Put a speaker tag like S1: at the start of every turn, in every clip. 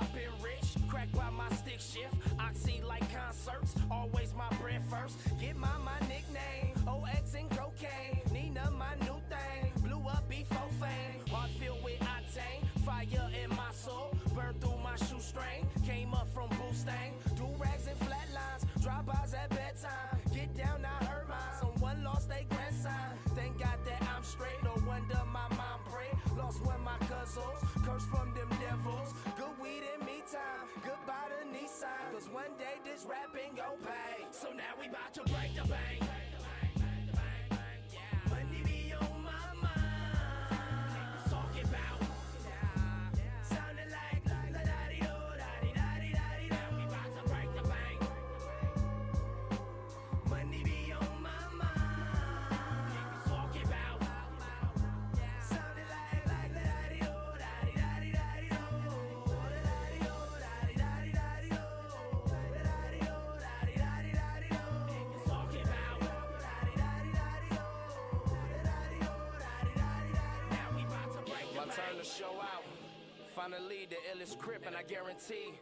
S1: I've been rich, cracked by my stick shift. Oxy like concerts, always my bread first. Get my nickname, OX and cocaine. Nina, my new thing, blew up before fame. Heart filled with octane, fire in my soul. Burned through my shoestring, came up from Boostain. Do rags and flatlines, drive-bys at bedtime. Get down, I heard mine. Someone lost their grandson. Thank God that I'm straight, no wonder my mom prayed. Lost one of my cousins, cursed from them devils. Good weed in me time, goodbye to Nissan. Cause one day this rapping gon' pay. So now we bout to break the bank. Money be on my mind. Talking about sounding like la-da-dee-do-da-dee-da-dee-da-dee-do. Now we bout to break the bank. Money be on my mind. Talking about sounding like la-da-dee-do-da-dee-da-dee-da-dee-do. La-da-dee-do-da-dee-da-dee-da-dee-do. La-da-dee-do-da-dee-da-dee-da-dee-do. Talking about now we bout to break the bank. My turn to show out. Finally, the illest crip, and I guarantee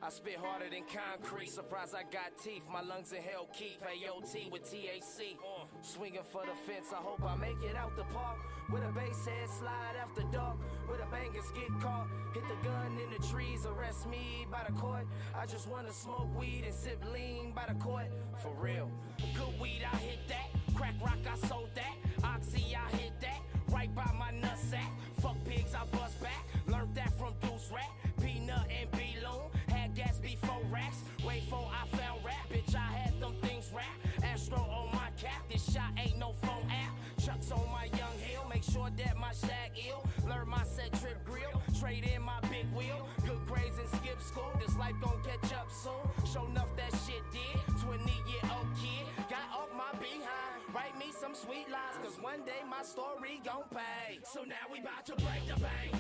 S1: I spit harder than concrete. Surprised I got teeth. My lungs in hell keep AOT with TAC. Swinging for the fence. I hope I make it out the park. With a bass head slide after dark. With a bangers get caught. Hit the gun in the trees. Arrest me by the court. I just wanna smoke weed and sip lean by the court. For real. Good weed, I hit that. Crack rock, I sold that. Oxy, I hit that. Right by my nutsack. Fuck pigs, I bust back. Learned that from Deuce Rat. Peanut and B-Loon. Had gas before racks. Way before I found rap. Bitch, I had them things rap. Astro on my cap. This shot ain't no phone app. Chucks on my young hill. Make sure that my shag ill. Learn my set trip grill. Trade in my big wheel. Good grades and skip school. This life gon' catch up soon. Show enough that shit did. 20-year-old kid. Got off my behind. Write me some sweet lines. Cause one day my story gon' pay. So now we bout to break the bank.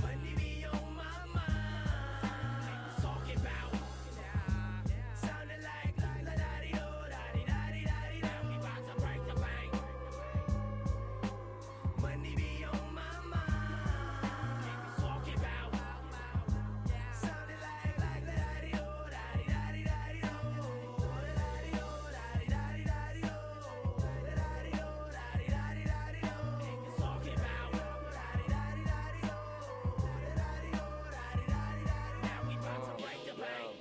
S1: Money be on my mind. Talking about sounding like la-da-dee-do-da-dee-da-dee-da-dee-do. Now we bout to break the bank. Money be on my mind. Talking about sounding like la-da-dee-do-da-dee-da-dee-da-dee-do. La-da-dee-do-da-dee-da-dee-da-dee-do. La-da-dee-do-da-dee-da-dee-da-dee-do. Talking about now we bout to break the bank.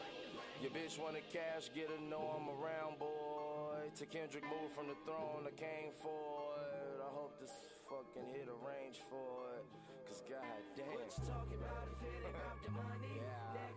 S1: Your bitch wanna cash, get her, know I'm around, boy. To Kendrick moved from the throne, I came for it. I hope this fucking hit a range for it. Cause goddamn. What you talking about if it ain't about the money? Yeah.